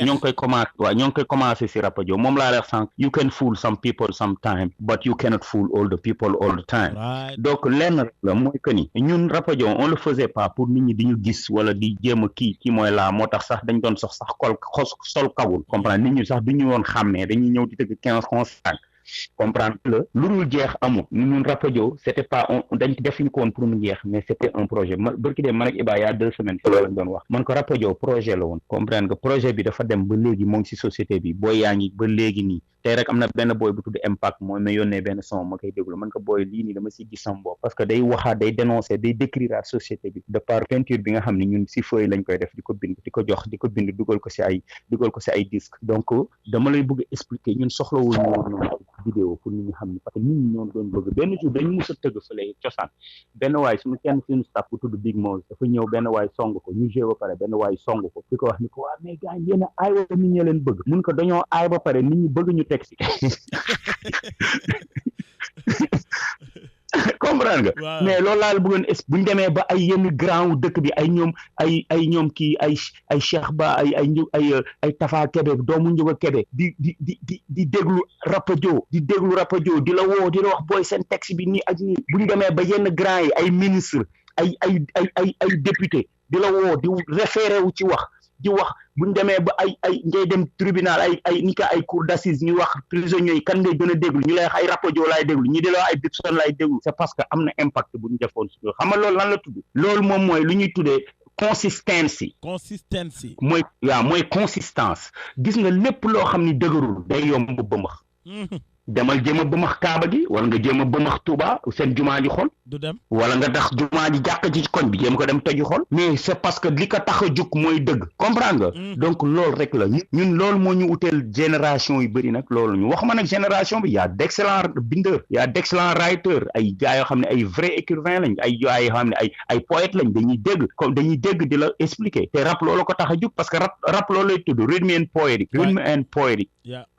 ñoo ngi koy commencé si Rapadio moom laa wax sànq you can fool some people sometime but you cannot fool all the people all the time donc lenn rek la mooy que ni ñun Rapadio on le faisait pas pour nit ñi di ñu gis wala di jéem a kii mooy laa moo tax sax dañ doon sax sol kawul comprendre nit ñi sax du ñu woon xàmmee dañuy ñëw di tëgg 15 concert comprendre la lu dul jeex amul ñun Rapadio c'était pas dañ defuñu ko woon pour mu jeex mais c'était un projet barki dee man ak Iba y a 2 semaines si loolu lañ doon wax man ko Rapadio projet la woon comprendre que projet bi dafa dem ba léegi moo ngi si société bi booy yaa ngi ba léegi nii tey rek am na benn booy bu tudd Impact mooy ma yónnee benn son ma koy déglu man ko booy lii nii dama si gis sama bopp parce que day waxaat day dénoncer day décrire société bi de par peinture bi nga xam ne ñun si feuille lañ koy def di ko bind di ko jox di ko bind dugal ko si ay disque donc dama lay bëgg expliquer ñun soxlawul ñu vidéo pour nit ñi xam ne parce que nit ñi ñoo doon bëgg benn jour dañu mës a tëgg fële cosaan benn waay suñu staff bu tudd Big Mouse dafa ñëw benn waay song ko ñu joué ba pare benn waay song ko di ko wax ni ko waa mais gars yéen a aay wala nit ñi leen bëgg mun ko dañoo aay ba pare nit ñi bëgg ñu teg si comprendre nga mais loolu laa la bëggoon bu ñu demee ba ay yenn grand wu dëkk bi ay ñoom kii ay Cheikh Ba ay Tafa Kebe doomu Njuga Kebe di déglu Rapadio di la woo di la wax booy seen texte bi nii ak nii bu ñu demee ba yenn grand yi ay ministre ay député di la woo di référé wu ci wax di wax bu ñu demee ba ay ngay dem tribunal ay cour d'assises ñu wax prisonniers yi kan ngay gën a déglu ñu lay wax ay Rapadio laay déglu ñi di la wax ay Bibson laay déglu c'est parce que am na impact bu ñu defoon si xam nga loolu lan la tudd loolu moom mooy lu ñuy tuddee consistance mooy consistance gis nga lépp loo xam ni dëgërul day yomb bëmax demal jéem a bëmax Kaaba gi wala nga jéem a bëmax Touba seen jumaa ji xol du dem wala nga dax jumaa ji jàkk ci koñ bi jéem ko dem toji xol mais c'est parce que li ko tax a jóg mooy dëgg comprendre nga donc loolu rek la ñun loolu moo ñu uteel génération yu bëri nag loolu ñu waxuma nag génération bi y a d'excellents bindeurs y a d'excellents writers ay gars yoo xam ne ay vrais écrivains lañ ay gars yoo xam ne ay poètes lañ dañuy dégg di la expliquer te rap loolu ko tax a jóg parce que rap loolu lay tudd rhythm and poetry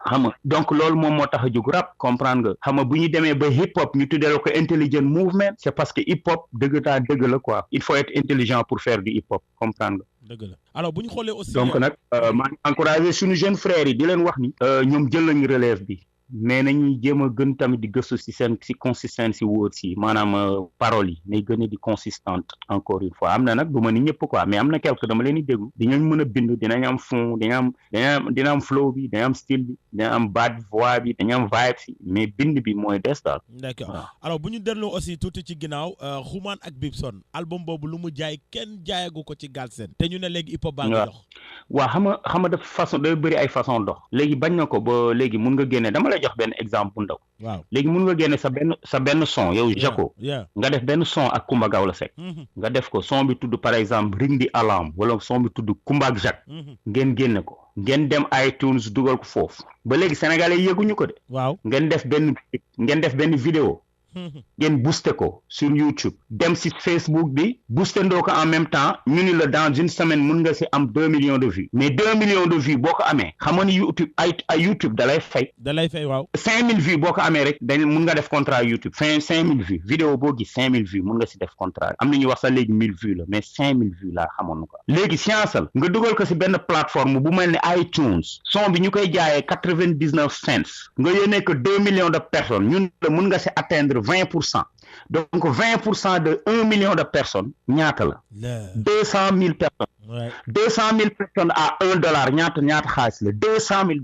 xam nga donc loolu moom moo tax a jóg rap comprendre nga xam nga bu ñu demee ba hip hop ñu tuddee ko intelligent movement c'est parce que hip hop dëgg la quoi il faut être intelligent pour faire du hip hop comprendre nga. dëgg la alors bu ñu xoolee aussi. donc nag maa ngi encouragé suñu jeunes frères yi di leen wax ni. ñoom jël nañu relève bi mais nañuy jéem a gën tamit di gëstu si consistance si wóor si maanaam paroles yi nay gën a di consistante encore une fois am na nag du ma ni ñëpp quoi mais am na quelque dama leen di déglu dinañ mën a bind dinañ am fond dina am flow bi dina am style bi dina am baat voix bi dañu am vibe si mais bind bi mooy des daal. D'accord alors bu ñu delloo aussi tuuti ci ginnaaw Xuman ak Bibson album boobu lu mu jaay kenn jaayagu ko ci Galsen te ñu ne léegi hip hop baa ngi dox. waaw xam nga dafa façon day bëri ay façon dox léegi bañ na ko ba léegi mun nga génne dama lay jox benn exemple bu ndaw. waaw léegi mun nga génne sa benn son yow Jaco nga def benn son ak Kumba Gawla Seck nga def ko son bi tudd par exemple Ring the Alarm wala son bi tudd Kumba ak Jacques ngeen génne ko ngeen dem iTunes dugal ko foofu ba léegi sénégalais yëguñu ko de. waaw ngeen def benn vidéo ngeen booster ko sur YouTube dem si Facebook bi booster ndoo ko en même temps ñu ni la dans une semaine mun nga si am 2 millions de vues mais 2 millions de vues boo ko amee xam nga ni YouTube ay YouTube dalay fay waaw 5000 vues boo ko amee rek mun nga def contrat YouTube 5000 vues vidéo boo gis 5000 vues mun nga si def contrat am na ñuy wax sax léegi 1000 vues la mais 5000 vues laa xamoon ko léegi scienceal nga dugal ko si benn plateforme bu mel ni iTunes son bi ñu koy jaayee 99 cents nga yónnee ko 2 millions de personnes ñun la mun nga si atteindre 20%. Donc 20% de 1 million de personnes, ñaata la 200 000 personnes. Ouais. 200 000 personnes à $1, ñaata xaalis la $200 000.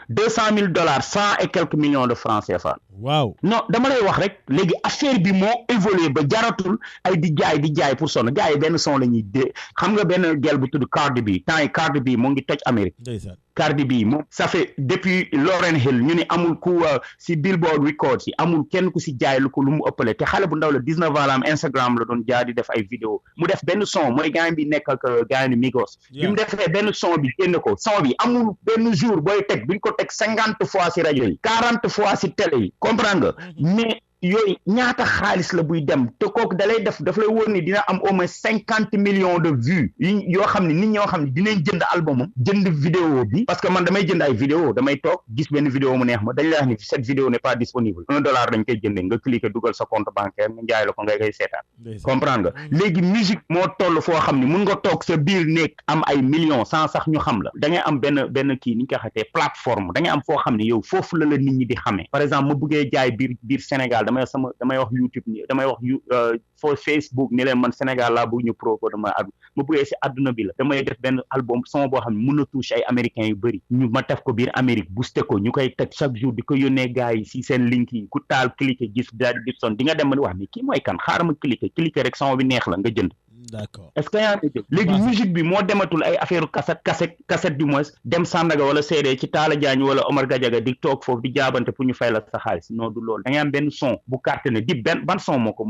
$200 100 et quelques millions de francs CFA. Waaw. Non, dama lay wax rek léegi affaire bi moo évolué ba jaratul ay di jaay pour sonn gars yi benn son la ñuy dé xam nga benn gel bu tudd Cardi B temps yi Cardi B moo ngi toj Amérique. Ndeysaan. Cardi B moom ça fait depuis Lauryn Hill ñu ni amul ku si Billboard Records yi amul kenn ku si jaay lu ko lu mu ëppale te xale bu ndaw la 19 ans la am Instagram la doon jaar di def ay vidéo mu def benn son mooy gars bi nekk ak gars yi Migos. bi mu defee benn son bi génn ko son bi amul benn jour booy teg buñ ko teg 50 fois si rajo yi 40 fois si télé yi comprendre nga mais yooyu ñaata xaalis la buy dem te kooku dalay daf lay wóor ni dina am au moins 50 millions de vues yoo xam ne nit ñoo xam ne dinañ jënd albumam jënd vidéo bi parce que man damay jënd ay vidéo damay toog gis benn vidéo mu neex ma dañ lay wax ni cette vidéo n'est pas disponible $1 dañ koy jëndee nga cliquer dugal sa compte bancaire nga jaay la ko ngay koy seetaan comprendre nga léegi musique moo toll foo xam ne mun nga toog sa biir nekk am ay millions sans sax ñu xam la da ngay am benn kii ni ñu ko xatee plateforme da ngay am foo xam ne yow foofu la nit ñi di xamee par exemple ma bëggee jaay biir Sénégal damay wax YouTube ni damay wax fo Facebook ni leen man Sénégal laa bëgg ñu propo dama ma bëggee si àdduna bi la damay def benn album son boo xam ne mën na touche ay américains yu bëri ñu ma def ko biir Amérique booster ko ñu koy teg chaque jour di ko yónnee gars yi si seen link yi ku taal cliquer gis daal di Bibson di nga dem ma di wax mais kii mooy kan xaaral ma cliquer rek son bi neex la nga jënd. D'accord. Est-ce que yaa ngi dégg léegi musique bi moo dematul ay affaire cassette du moins dem Sandaga wala CD ci Talla Diagne wala Omar Gadiaga di toog foofu di jaabante pour ñu fay la sa xaalis non du loolu da ngay am benn son bu carte ne di ban son moo ko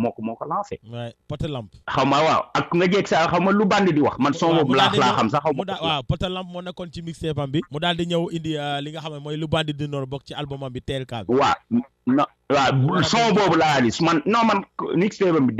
lancé. Ouais, Poté Lamp. xaw ma waaw ak nga jeeg sa xaw ma lu bandi di wax man son boobu laa xam sax xaw ma. waaw Poté Lamp moo nekkoon ci mixtape am bi mu daal di ñëw indi li nga xam ne mooy lu bandi di noor bokk ci album am bi TLK bi. waaw son boobu laa gis man mixtape bi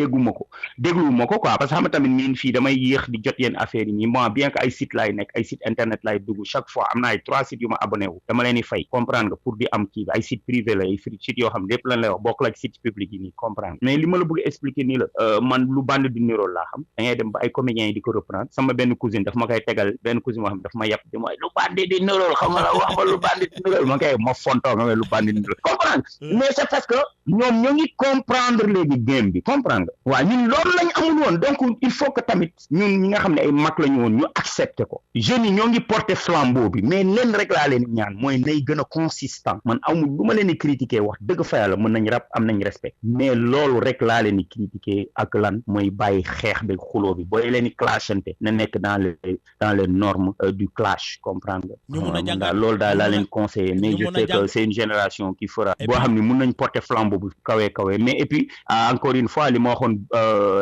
dégluwuma ko quoi parce que xam nga tamit ñun fii damay yéex di jot yenn affaire yi nii bon bien que ay site laay nekk ay site internet laay dugg chaque fois am na ay 3 sites yu ma abonné wu dama leen di fay comprendre nga pour di am kii ay site privé la ay site yoo xam ne lépp lan lay wax bokk la ak site public yi nii comprendre mais li ma la bëgg expliquer nii la man lu bande du niroo laa xam da ngay dem ba ay comédiens yi di ko reprendre sama benn cousine daf ma koy tegal benn cousine moo xam daf ma yàpp di mooy lu bande di niroo xam nga la wax ma lu bande di niroo ma koy ma fontoo nga lu bande di niroo comprendre mais c'est parce que ñoom ñoo ngi comprendre léegi game bi comprendre nga waaw ñun loolu lañ amul woon donc il faut que tamit ñun ñi nga xam ne ay mag lañu woon ñu accepter ko jeunes yi ñoo ngi porter flambeau bi mais leen rek laa leen ñaan mooy nay gën a consistant man amul lu ma leen di critiquer wax dëgg fa yàlla mën nañ rap am nañ respect mais loolu rek laa leen di critiquer ak lan mooy bàyyi xeex bi xuloo bi booy leen di clashante na nekk dans les normes du clash comprendre nga loolu daal laa leen conseiller mais je sais que c'est une génération qui fera boo xam ne mën nañ porter flambeau bu kawe mais et puis encore une fois li ma waxoon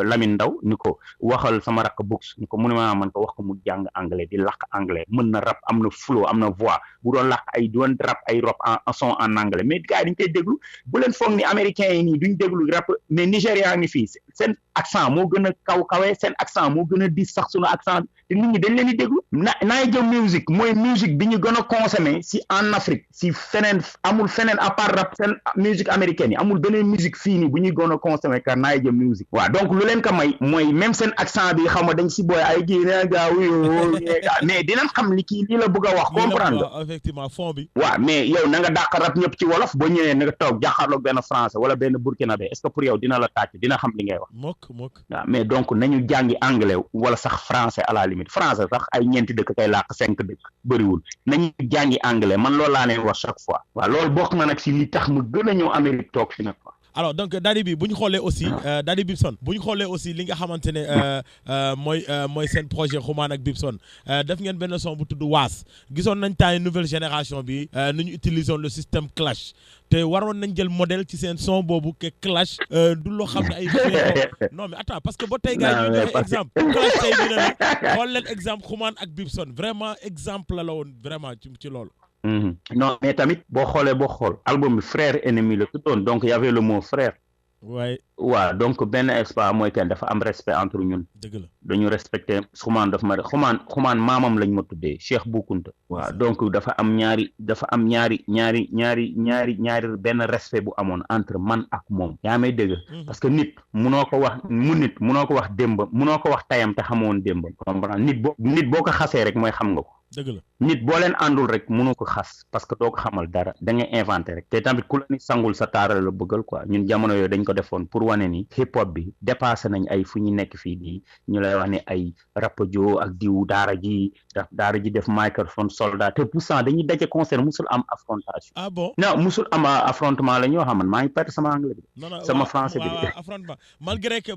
Lamine Ndaw ni ko waxal sama rakk Books ni ko mu ne ma man ko wax ko mu jàng anglais di làkk anglais mën na rap am na flow am na voix bu doon làkk ay doon rap ay rap en son en anglais mais gars yi dañ koy déglu bu leen foog ni américains yi nii duñ déglu rap mais Nigéria ngi fii seen accent moo gën a kawe seen accent moo gën a diis sax sunu accent te nit ñi dañ leen di déglu Naija Music mooy musique bi ñu gën a consommé si en Afrique si feneen amul feneen à part rap seen musique américaine yi amul beneen musique fii nii bu ñuy gën a consommé car Naija Music waaw donc lu leen ko may mooy même seen accent bi xam nga dañ si booy ay kii ne gaaw mais dinañ xam li kii lii la bëgg a wax comprendre effectivement fond bi waaw mais yow na nga dàq rap ñëpp ci wolof boo ñëwee na nga toog jàkkaarloog benn français wala benn burkinabé est-ce que pour yow dina la tàcc dina xam li ngay wax mokk waaw mais donc nañu jàngi anglais wala sax français à la limite français sax ay ñeenti dëkk kay làkk 5 dëkk bëriwul nañu jàngi anglais man loolu laa leen wax chaque fois waaw loolu bokk na nag si li tax mu gën a ñëw Amérique toog fi nag quoi alors donc Daddy bi bu ñu xoolee aussi Daddy Bibson bu ñu xoolee aussi li nga xamante ne mooy seen projet Xuman ak Bibson def ngeen benn son bu tudd Waas gisoon nañ temps nouvelle génération bi nu ñu utiliser le système clash te waroon nañ jël modèle ci seen son boobu que clash du loo xam ne ay non mais attends parce que ba tey gars yi ñu joxe exemple clash tey dina la xool leen exemple Xuman ak Bibson vraiment exemple la woon vraiment ci loolu non mais tamit boo xool album bi frère ennemi la tuddoon donc y avait le mot frère ouais waaw donc benn espoir mooy kenn dafa am respect entre ñun dëgg la dañu respecté Xuman daf ma Xuman maamam lañ ma tuddee Cheikh Bou Kounta waaw donc dafa am ñaari benn respect bu amoon entre man ak moom yaa may dégg parce que nit munoo ko wax démbam munoo ko wax tayam te xamoon démbam comprendre nit boo ko xasee rek mooy xam nga ko dëgg la nit boo leen àndul rek mënoo ko xas parce que doo ko xamal dara da ngay inventé rek te tamit ku la ni sangul sa taara la bëggal quoi ñun jamono yooyu dañ ko defoon pour wane ni hip hop bi dépassé nañ ay fu ñu nekk fii nii ñu lay wax ne ay rapajo ak diw daara ji def microphone soldat te pourtant dañuy daje concert musul am affrontation ah bon non musul am affrontement la ñoo xam man maa ngi perte sama anglais bi sama français bi affrontement malgré que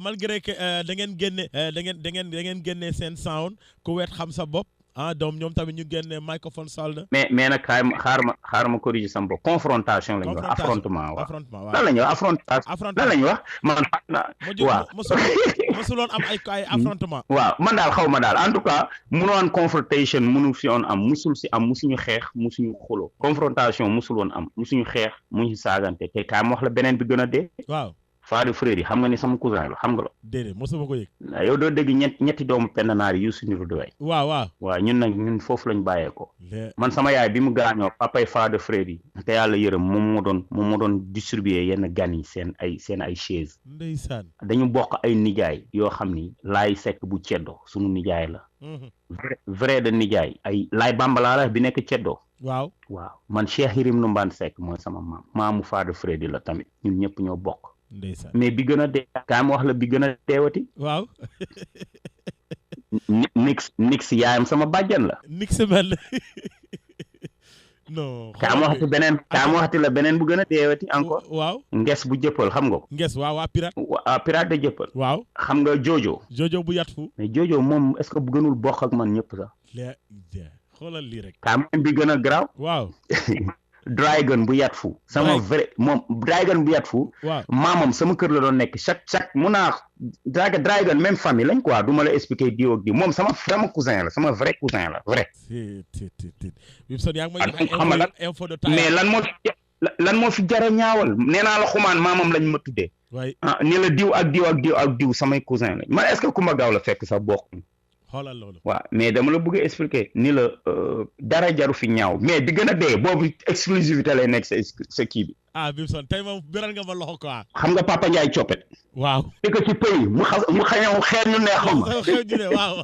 da ngeen génne seen sound ku weet xam sa bopp donc ñoom tamit ñu génne microphone solde mais nag xaar ma corriger sama bopp confrontation lañu wax affrontement waaw lan lañu wax affrontation lan lañu wax man waaw mosuloon am ay affrontement waaw man daal xaw ma daal en tout cas munoon confrontation munu fi woon am musuñu xeex musuñu xulo confrontation musul woon am musuñu xeex muñu saagante te kaay ma wax la beneen bi gën a dee waaw Fadou Freddy xam nga ni sama cousin la xam nga la déedéet mosuma ko yëg yow doo dégg ñetti doomu penn naar yi Youssou Ndour doy waaw ñun foofu lañ bàyyee ko man sama yaay bi mu gaañoo papay Fadou Freddy te yàlla yërëm moom moo doon distribuer yenn gan yi seen ay chaise ndeysaan dañu bokk ay nijaay yoo xam ni laay sekk bu ceddo sunu nijaay la vrai de nijaay ay laay bambalaa bi nekk ceddo waaw man Cheikh Yirim Numbaan Seck mooy sama maamu Fadou Freddy la tamit ñun ñëpp ñoo bokk ndeysaan mais bi gën a dee kaa ma wax la bi gën a deewati waaw nix yaayam sama bàjjan la nix mel non kaa ma waxati la beneen bu gën a deewati encore waaw nges bu jëppal xam nga ko nges waa pirate de jëppal waaw xam nga jojo bu yat fu mais jojo moom est-ce que bu gënul bokk ak man ñëpp sax xoolal lii rek kaa ma bi gën a garaaw waaw Dragon bu yat fu sama vrai moom Dragon bu yat fu maamam sama kër la doon nekk chaque mun naa Dragon même famille lañ quoi du ma la expliquer diw ak diw moom sama cousin la sama vrai cousin la vrai mais lan moo fi jara ñaawal nee naa la Xuman maamam lañ ma tuddee ni la diw ak diw samay cousin lañ man est-ce que Kumba Gaaw la fekk sax bokk xoolal loolu waaw mais dama la bëgg a expliquer ni la dara jaru fi ñaaw mais bi gën a dee boobu exclusivité lay nekk sa kii bi Bibson tey moom biral nga ma loxo quoi xam nga Papa Ndiaye coppet waaw te que ci pays mu xañaw xeer ñu neex xam nga waaw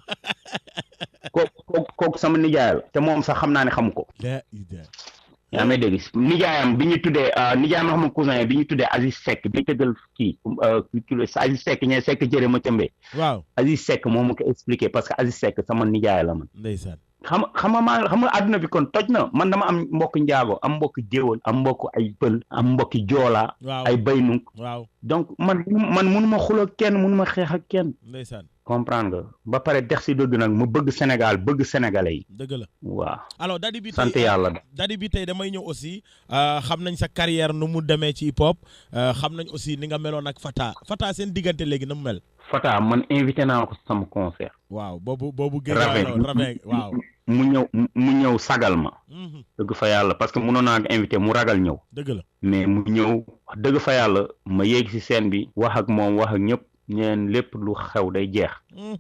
kooku sama nijaay la te moom sax xam naa ne xamu ko yaa may dégg nijaayam bi ñu tuddee nijaayam xam cousin bi ñu tuddee Aziz Seck bi tëggal kii Aziz Seck ñee Seck jëre ma cëmbee waaw Aziz Seck moom mu ko expliqué parce que Aziz Seck sama nijaay la man ndeysaan xam nga àdduna bi kon toj na man dama am mbokk njaago am mbokk jéewal am mbokk ay pël am mbokki joolaa ay baynunk waaw donc man mënuma xuloo kenn mënuma xeex ak kenn ndeysaan comprendre nga ba pare dex si dëgg nag mu bëgg Sénégal bëgg sénégalais yi dëgg la waaw alors Daddy bi sant yàlla Daddy bi tey damay ñëw aussi xam nañ sa carrière nu mu demee ci hip hop xam nañ aussi ni nga meloon ak Fata seen diggante léegi na mu mel Fata man invité naa ko sama concert waaw boobu Ravin waaw mu ñëw sagal ma dëgg fa yàlla parce que mënoon naa ko invité mu ragal ñëw dëgg la mais mu ñëw wax dëgg fa yàlla ma yéeg ci scène bi wax ak moom wax ak ñëpp ñeen lépp lu xew day jeex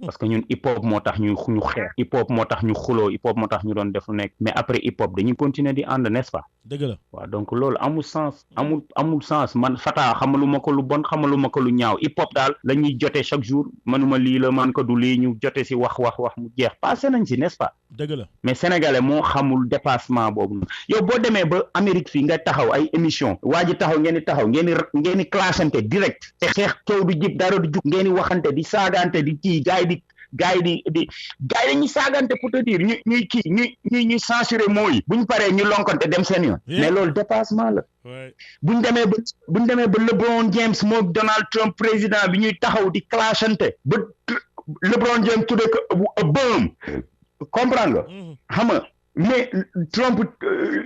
parce que ñun hip hop moo tax ñu xeex hip hop moo tax ñu xuloo hip hop moo tax ñu doon def lu nekk mais après hip hop dañuy continuer di ànd n'est-ce pas dëgg la waaw donc loolu amul sens amul sens man Fata xamaluma ko lu bon xamaluma ko lu ñaaw hip hop daal la ñuy jotee chaque jour manuma lii la man ko du lii ñu jote si wax mu jeex passé nañ si n'est-ce pas dëgg la mais sénégalais moo xamul dépassement boobu yow boo demee ba Amérique fii nga taxaw ay émission waa ji taxaw ngeen di clashante direct te xeex coow du jib dara du jug ngeen di waxante di saagante di kii gars yi dañuy saagante pour te dire ñuy censurer mooy buñ paree ñu lonkante dem seen yoon mais loolu dépassement la buñ demee ba LeBron James moo Donald Trump président bi ñuy taxaw di clashante ba LeBron James tuddee ko a bum comprendre nga xam nga mais Trump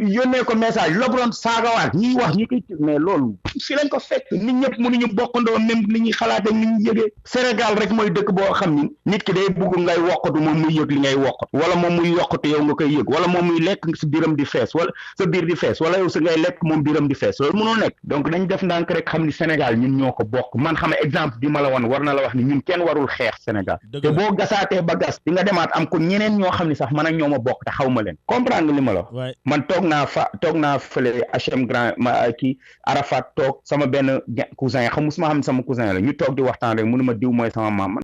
yónnee ko message LeBron saagawaat ñuy wax ñu koy mais loolu si lañ ko fekk nit ñëpp mënuñu bokkandoo même li ñuy xalaatee ni ñu yëgee Sénégal rek mooy dëkk boo xam ni nit ki day bugg ngay wokkatu moom muy yëg li ngay wokkatu wala moom muy yokkatu yow nga koy yëg wala moom muy lekk sa biiram di fees wala sa biir di fees wala yow sa ngay lekk moom biiram di fees loolu mënoo nekk donc dañ def ndànk rek xam ni Sénégal ñun ñoo ko bokk man xam ne exemple bi ma la woon war na la wax ni ñun kenn warul xeex Sénégal te boo gasaatee ba gas di nga demaat am ko ñeneen ñoo xam ni sax man ak ñoo ma bokk te xaw ma leen comprendre li ma la man toog naa fële HM Grand ma kii Arafat toog sama benn cousin xam musuma xam ne sama cousin la ñu toog di waxtaan rek mënu ma diw mooy sama maam